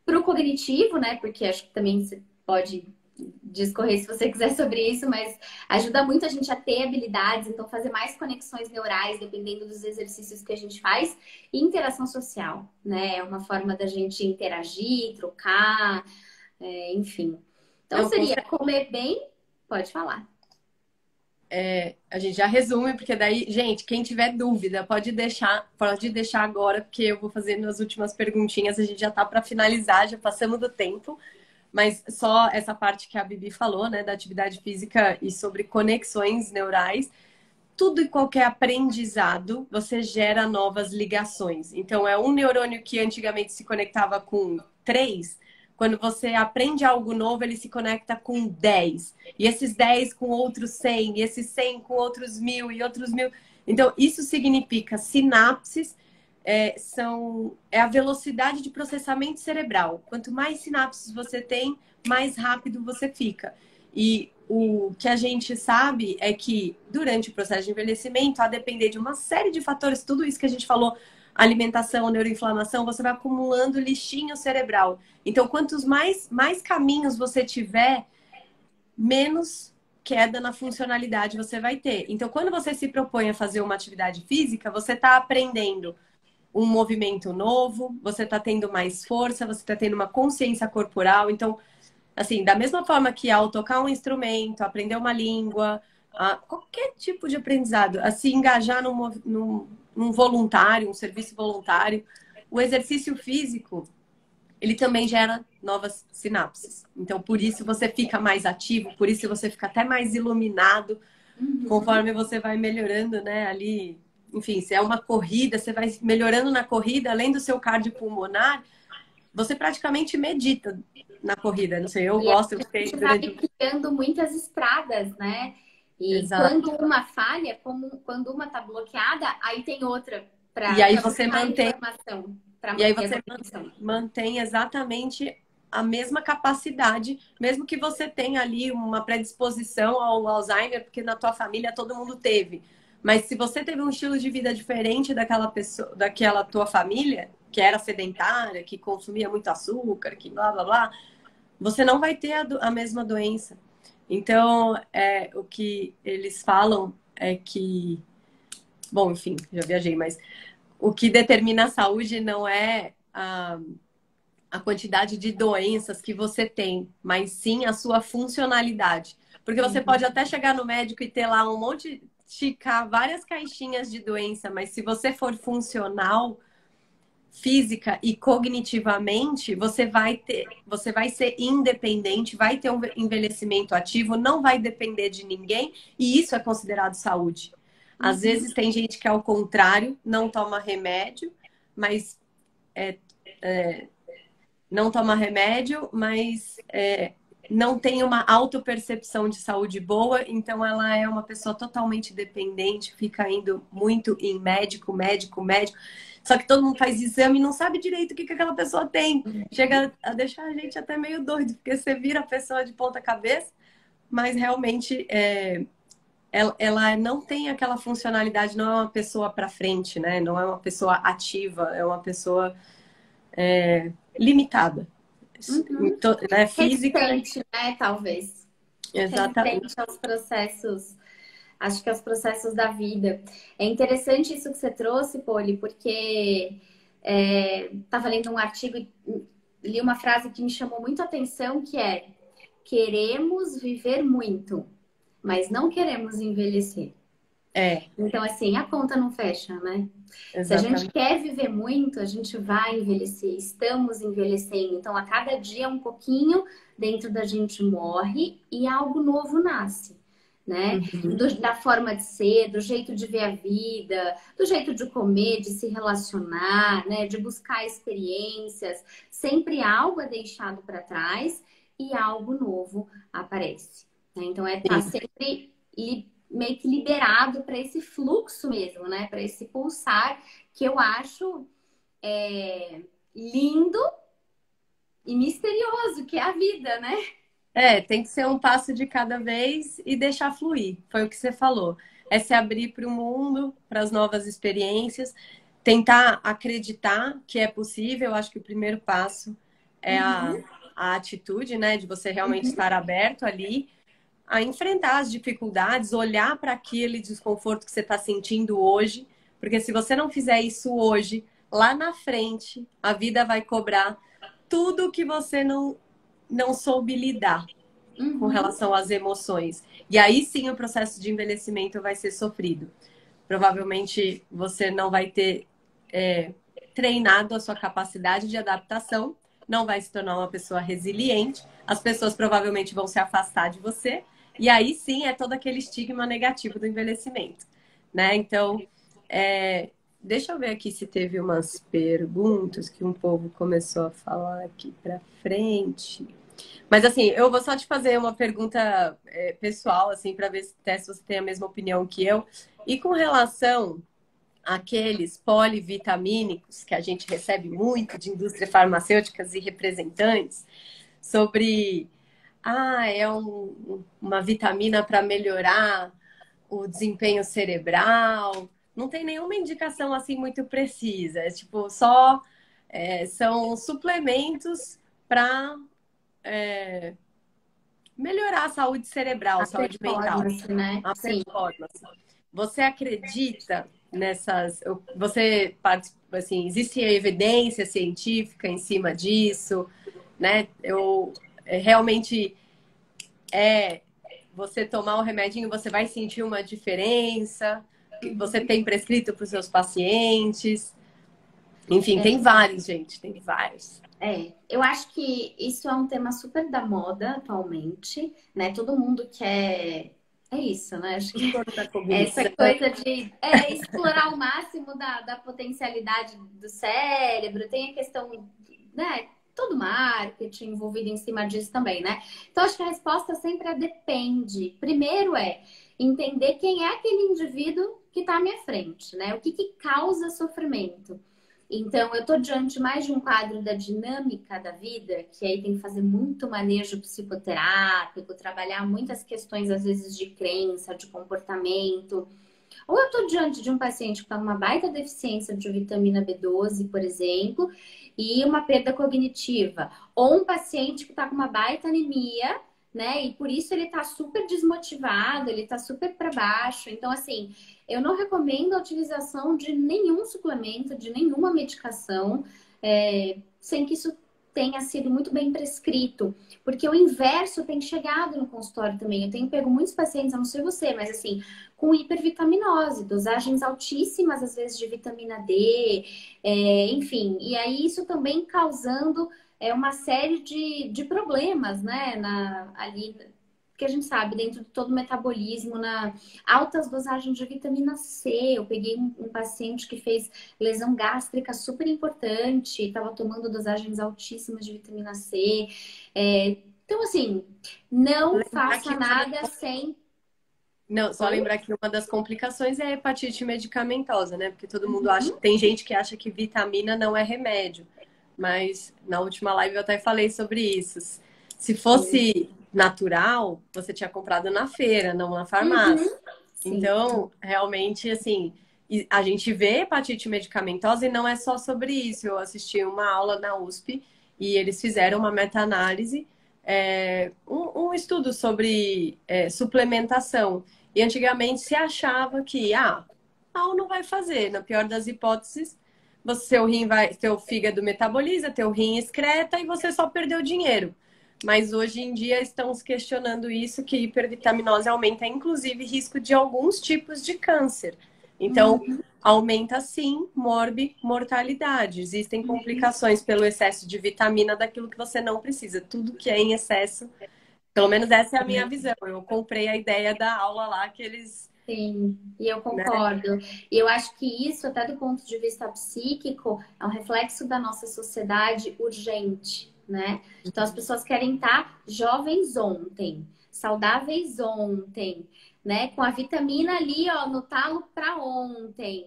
Speaker 2: para o cognitivo, né? Porque acho que também você pode discorrer se você quiser sobre isso, mas ajuda muito a gente a ter habilidades, então fazer mais conexões neurais, dependendo dos exercícios que a gente faz, e interação social, né? É uma forma da gente interagir, trocar, enfim. Então
Speaker 1: Não,
Speaker 2: seria comer bem, pode falar.
Speaker 1: a gente já resume, porque daí, gente, quem tiver dúvida, pode deixar agora, porque eu vou fazer minhas últimas perguntinhas, a gente já tá para finalizar, já passamos do tempo. Mas só essa parte que a Bibi falou, né, da atividade física e sobre conexões neurais, tudo e qualquer aprendizado, você gera novas ligações. Então, é um neurônio que antigamente se conectava com três. Quando você aprende algo novo, ele se conecta com 10. E esses 10 com outros 100. E esses 100 com outros 1.000 e outros 1.000. Então, isso significa sinapses. É a velocidade de processamento cerebral. Quanto mais sinapses você tem, mais rápido você fica. E o que a gente sabe é que durante o processo de envelhecimento, a depender de uma série de fatores, tudo isso que a gente falou, alimentação, neuroinflamação, você vai acumulando lixinho cerebral. Então, quantos mais caminhos você tiver, menos queda na funcionalidade você vai ter. Então, quando você se propõe a fazer uma atividade física, você está aprendendo um movimento novo, você está tendo mais força, você está tendo uma consciência corporal. Então, assim, da mesma forma que ao tocar um instrumento, aprender uma língua, qualquer tipo de aprendizado, a se engajar num voluntário, um serviço voluntário, o exercício físico, ele também gera novas sinapses. Então, por isso você fica mais ativo, por isso você fica até mais iluminado, conforme você vai melhorando, né, ali. Enfim, se é uma corrida, você vai melhorando na corrida, além do seu cardiopulmonar, você praticamente medita na corrida. Não sei, eu
Speaker 2: E a
Speaker 1: gosto, eu fiquei
Speaker 2: gente vai
Speaker 1: durante.
Speaker 2: criando muitas estradas, né? E
Speaker 1: Exato.
Speaker 2: quando uma falha, quando uma tá bloqueada, aí tem outra
Speaker 1: E
Speaker 2: para
Speaker 1: aí você
Speaker 2: buscar
Speaker 1: mantém
Speaker 2: informação. para
Speaker 1: E aí
Speaker 2: manter a
Speaker 1: você
Speaker 2: cognição.
Speaker 1: mantém exatamente a mesma capacidade, mesmo que você tenha ali uma predisposição ao Alzheimer, porque na tua família todo mundo teve. Mas se você teve um estilo de vida diferente daquela pessoa, daquela tua família, que era sedentária, que consumia muito açúcar, que blá blá blá, você não vai ter a mesma doença. Então, o que eles falam é que, bom, enfim, já viajei, mas o que determina a saúde não é a quantidade de doenças que você tem, mas sim a sua funcionalidade. Porque você pode até chegar no médico e ter lá um monte, ticar várias caixinhas de doença, mas se você for funcional, física e cognitivamente, você vai ser independente, vai ter um envelhecimento ativo, não vai depender de ninguém, e isso é considerado saúde. Às vezes tem gente que é ao contrário, não toma remédio, mas não toma remédio, mas não tem uma autopercepção de saúde boa, então ela é uma pessoa totalmente dependente, fica indo muito em médico, médico, médico. Só que todo mundo faz exame e não sabe direito o que aquela pessoa tem. Chega a deixar a gente até meio doido, porque você vira a pessoa de ponta cabeça, mas realmente ela não tem aquela funcionalidade, não é uma pessoa para frente, né? Não é uma pessoa ativa, é uma pessoa limitada. Né? Física.
Speaker 2: Resistente, né? Talvez.
Speaker 1: Exatamente.
Speaker 2: Resistente aos processos, acho que aos processos da vida. É interessante isso que você trouxe, Poli, porque estava lendo um artigo e li uma frase que me chamou muito a atenção, que é: queremos viver muito, mas não queremos envelhecer. Então, assim, a conta não fecha, né? Se a gente
Speaker 1: Exatamente.
Speaker 2: quer viver muito, a gente vai envelhecer. Estamos envelhecendo. Então, a cada dia, um pouquinho dentro da gente morre e algo novo nasce, né? Da forma de ser, do jeito de ver a vida, do jeito de comer, de se relacionar, né? De buscar experiências. Sempre algo é deixado para trás e algo novo aparece, né? Então, tá sempre meio que liberado para esse fluxo mesmo, né? Para esse pulsar que eu acho lindo e misterioso, que é a vida, né?
Speaker 1: Tem que ser um passo de cada vez e deixar fluir. Foi o que você falou. É se abrir para o mundo, para as novas experiências, tentar acreditar que é possível. Eu acho que o primeiro passo é a atitude, né? De você realmente estar aberto ali a enfrentar as dificuldades, olhar para aquele desconforto que você está sentindo hoje, porque se você não fizer isso hoje, lá na frente, a vida vai cobrar tudo que você não soube lidar com relação às emoções. E aí sim o processo de envelhecimento vai ser sofrido. Provavelmente você não vai ter treinado a sua capacidade de adaptação, não vai se tornar uma pessoa resiliente, as pessoas provavelmente vão se afastar de você, e aí sim é todo aquele estigma negativo do envelhecimento, né? Então, deixa eu ver aqui se teve umas perguntas que um povo começou a falar aqui para frente. Mas assim, eu vou só te fazer uma pergunta pessoal, assim, para ver se você tem a mesma opinião que eu. E com relação àqueles polivitamínicos que a gente recebe muito de indústrias farmacêuticas e representantes, sobre uma vitamina para melhorar o desempenho cerebral. Não tem nenhuma indicação assim muito precisa. É tipo, só são suplementos para melhorar a saúde cerebral,
Speaker 2: A
Speaker 1: saúde mental,
Speaker 2: performance, né?
Speaker 1: a
Speaker 2: Sim.
Speaker 1: performance. Você acredita nessas? Você participa, assim, existe evidência científica em cima disso, né? Realmente você tomar o remedinho, você vai sentir uma diferença que você tem prescrito para os seus pacientes. Enfim, tem vários, gente, tem vários.
Speaker 2: Eu acho que isso é um tema super da moda atualmente, né? Todo mundo quer. É isso, né? Acho que essa coisa de explorar ao máximo da potencialidade do cérebro, tem a questão, né? Todo marketing envolvido em cima disso também, né? Então, acho que a resposta sempre depende. Primeiro entender quem é aquele indivíduo que está à minha frente, né? O que causa sofrimento. Então, eu estou diante mais de um quadro da dinâmica da vida, que aí tem que fazer muito manejo psicoterápico, trabalhar muitas questões, às vezes, de crença, de comportamento. Ou eu estou diante de um paciente que está com uma baita deficiência de vitamina B12, por exemplo, e uma perda cognitiva. Ou um paciente que está com uma baita anemia, né? E por isso ele está super desmotivado, ele está super para baixo. Então, assim, eu não recomendo a utilização de nenhum suplemento, de nenhuma medicação, sem que isso tenha sido muito bem prescrito. Porque o inverso tem chegado no consultório também. Eu tenho pego muitos pacientes, eu não sei você, mas assim, com hipervitaminose, dosagens altíssimas, às vezes, de vitamina D, enfim. E aí isso também causando uma série de problemas, né? Ali, que a gente sabe, dentro de todo o metabolismo, na altas dosagens de vitamina C. Eu peguei um paciente que fez lesão gástrica super importante, estava tomando dosagens altíssimas de vitamina C. Então, assim, não faça nada sem.
Speaker 1: Não, só
Speaker 2: Oi?
Speaker 1: lembrar que uma das complicações é a hepatite medicamentosa, né? Porque todo mundo acha,
Speaker 2: Uhum.
Speaker 1: tem gente que acha que vitamina não é remédio, mas na última live eu até falei sobre isso. Se
Speaker 2: Sim.
Speaker 1: fosse natural, você tinha comprado na feira, não na farmácia.
Speaker 2: Uhum. Sim.
Speaker 1: Então, realmente, assim, a gente vê hepatite medicamentosa e não é só sobre isso. Eu assisti uma aula na USP e eles fizeram uma meta-análise, um estudo sobre suplementação. E antigamente se achava que, mal não vai fazer. Na pior das hipóteses, seu rim vai, seu fígado metaboliza, teu rim excreta e você só perdeu dinheiro. Mas hoje em dia estamos questionando isso, que hipervitaminose aumenta, inclusive, risco de alguns tipos de câncer. Então,
Speaker 2: Uhum.
Speaker 1: aumenta sim mortalidade. Existem complicações pelo excesso de vitamina daquilo que você não precisa. Tudo que é em excesso, pelo menos essa é a minha visão. Eu comprei a ideia da aula lá que eles,
Speaker 2: Sim, e eu
Speaker 1: né?
Speaker 2: concordo. E eu acho que isso, até do ponto de vista psíquico, é um reflexo da nossa sociedade urgente, né? Então, as pessoas querem estar jovens ontem, saudáveis ontem, né? Com a vitamina ali, ó, no talo para ontem.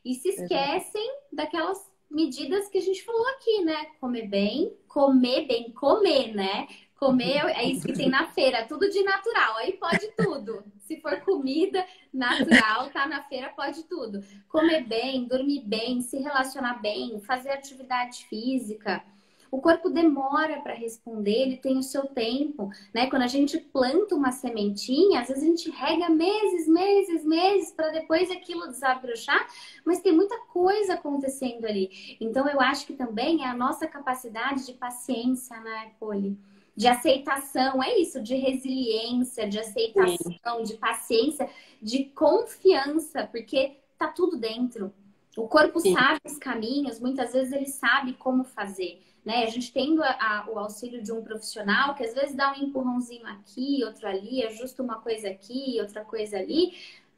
Speaker 2: E se esquecem daquelas medidas que a gente falou aqui, né? Comer bem, comer, né? Comer é isso que tem na feira, tudo de natural. Aí pode tudo. Se for comida natural, tá na feira, pode tudo. Comer bem, dormir bem, se relacionar bem, fazer atividade física. O corpo demora para responder, ele tem o seu tempo, né? Quando a gente planta uma sementinha, às vezes a gente rega meses, meses, meses para depois aquilo desabrochar, mas tem muita coisa acontecendo ali. Então eu acho que também é a nossa capacidade de paciência, né, Poli? De aceitação, é isso, de resiliência, de
Speaker 1: Sim,
Speaker 2: aceitação, de paciência, de confiança, porque tá tudo dentro. O corpo
Speaker 1: sim.
Speaker 2: sabe os caminhos, muitas vezes ele sabe como fazer, né? A gente tendo o auxílio de um profissional que às vezes dá um empurrãozinho aqui, outro ali, ajusta uma coisa aqui, outra coisa ali,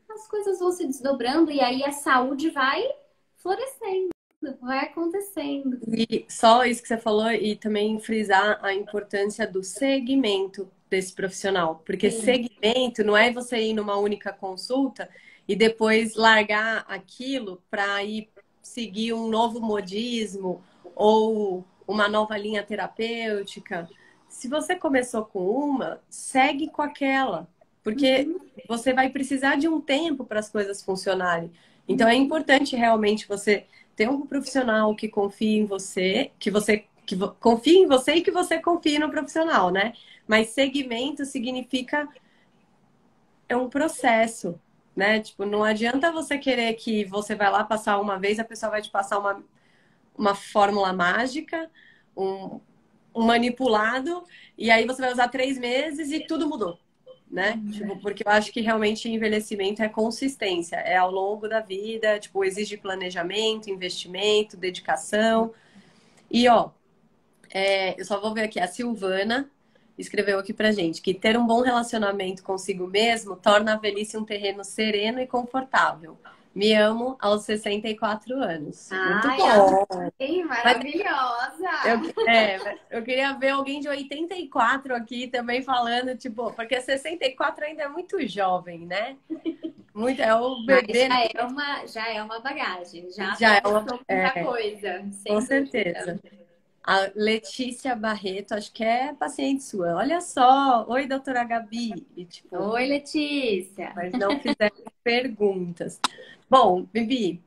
Speaker 2: as coisas vão se desdobrando e aí a saúde vai florescendo, vai acontecendo.
Speaker 1: E só isso que você falou, e também frisar a importância do segmento desse profissional. Porque
Speaker 2: Sim.
Speaker 1: segmento não é você ir numa única consulta e depois largar aquilo para ir seguir um novo modismo ou uma nova linha terapêutica. Se você começou com uma, segue com aquela, porque
Speaker 2: Uhum.
Speaker 1: você vai precisar de um tempo para as coisas funcionarem. Então é importante realmente você ter um profissional que confie em você, confie em você e que você confie no profissional, né? Mas segmento significa um processo, né? Tipo, não adianta você querer que você vai lá passar uma vez, a pessoa vai te passar uma fórmula mágica, um, um manipulado, e aí você vai usar 3 meses e tudo mudou. Né? Tipo, porque eu acho que realmente envelhecimento é consistência, é ao longo da vida, tipo, exige planejamento, investimento, dedicação. E ó, eu só vou ver aqui, a Silvana escreveu aqui pra gente que ter um bom relacionamento consigo mesmo torna a velhice um terreno sereno e confortável. Me amo aos 64 anos. Muito
Speaker 2: Ai,
Speaker 1: bom.
Speaker 2: amei,
Speaker 1: Mas
Speaker 2: maravilhosa!
Speaker 1: eu queria ver alguém de 84 aqui também falando, tipo, porque 64 ainda é muito jovem, né? Muito, é o
Speaker 2: Mas
Speaker 1: bebê, né?
Speaker 2: já é uma bagagem, já
Speaker 1: Já é uma,
Speaker 2: atravessou muita coisa,
Speaker 1: com
Speaker 2: sem dúvida.
Speaker 1: certeza. A Letícia Barreto, acho que é paciente sua. Olha só, oi, doutora Gabi. E, tipo,
Speaker 2: Oi, Letícia.
Speaker 1: mas não fizeram perguntas. Bom, Bibi,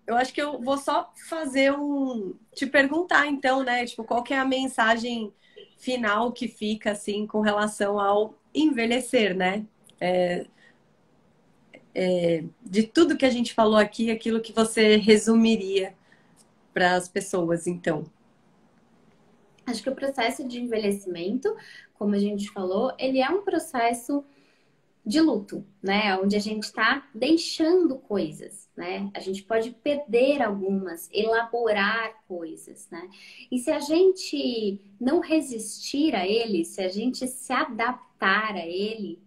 Speaker 1: eu acho que eu vou só fazer te perguntar então, né? Tipo, qual que é a mensagem final que fica, assim, com relação ao envelhecer, né? De tudo que a gente falou aqui, aquilo que você resumiria para as pessoas, então.
Speaker 2: Acho que o processo de envelhecimento, como a gente falou, ele é um processo de luto, né? Onde a gente está deixando coisas, né? A gente pode perder algumas, elaborar coisas, né? E se a gente não resistir a ele, se a gente se adaptar a ele,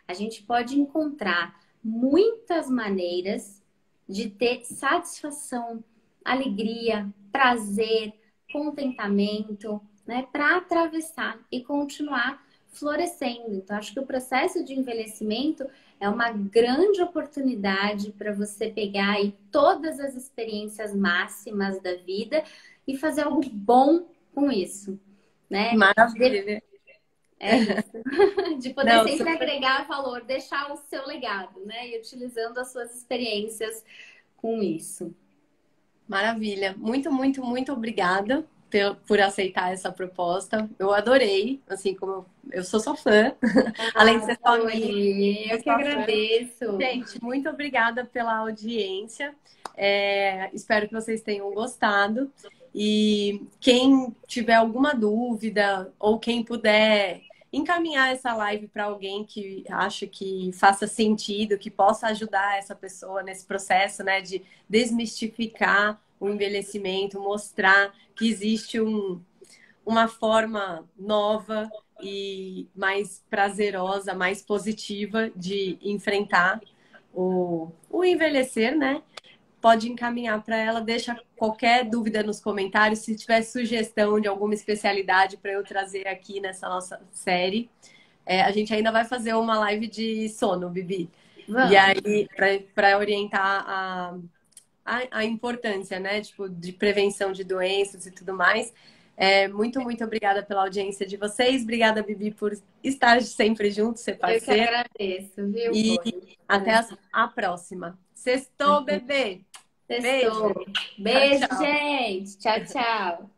Speaker 2: a gente pode encontrar muitas maneiras de ter satisfação, alegria, prazer, contentamento, né? Para atravessar e continuar florescendo. Então, acho que o processo de envelhecimento é uma grande oportunidade para você pegar aí todas as experiências máximas da vida e fazer algo bom com isso, né?
Speaker 1: Maravilha.
Speaker 2: É isso. De poder
Speaker 1: Não,
Speaker 2: sempre
Speaker 1: super
Speaker 2: agregar valor, deixar o seu legado, né? E utilizando as suas experiências com isso.
Speaker 1: maravilha. Muito, muito, muito obrigada por aceitar essa proposta. Eu adorei, assim como eu sou sua fã, além de ser sua amiga,
Speaker 2: Tony,
Speaker 1: eu
Speaker 2: eu
Speaker 1: sou
Speaker 2: que
Speaker 1: sua fã.
Speaker 2: agradeço.
Speaker 1: Gente, muito obrigada pela audiência. Espero que vocês tenham gostado. E quem tiver alguma dúvida ou quem puder encaminhar essa live para alguém que acha que faça sentido, que possa ajudar essa pessoa nesse processo, né, de desmistificar o envelhecimento, mostrar que existe uma forma nova e mais prazerosa, mais positiva de enfrentar o envelhecer, né? Pode encaminhar para ela, deixa qualquer dúvida nos comentários, se tiver sugestão de alguma especialidade para eu trazer aqui nessa nossa série. A gente ainda vai fazer uma live de sono, Bibi. E
Speaker 2: Vamos.
Speaker 1: aí, para orientar a importância, né? Tipo, de prevenção de doenças e tudo mais. Muito, muito obrigada pela audiência de vocês. Obrigada, Bibi, por estar sempre junto, ser
Speaker 2: Eu que
Speaker 1: parceira.
Speaker 2: agradeço, viu,
Speaker 1: E
Speaker 2: Rony?
Speaker 1: até a próxima. Sextou, bebê! Beijo!
Speaker 2: Testou.
Speaker 1: Tchau,
Speaker 2: Beijo,
Speaker 1: tchau!
Speaker 2: gente. Tchau, tchau.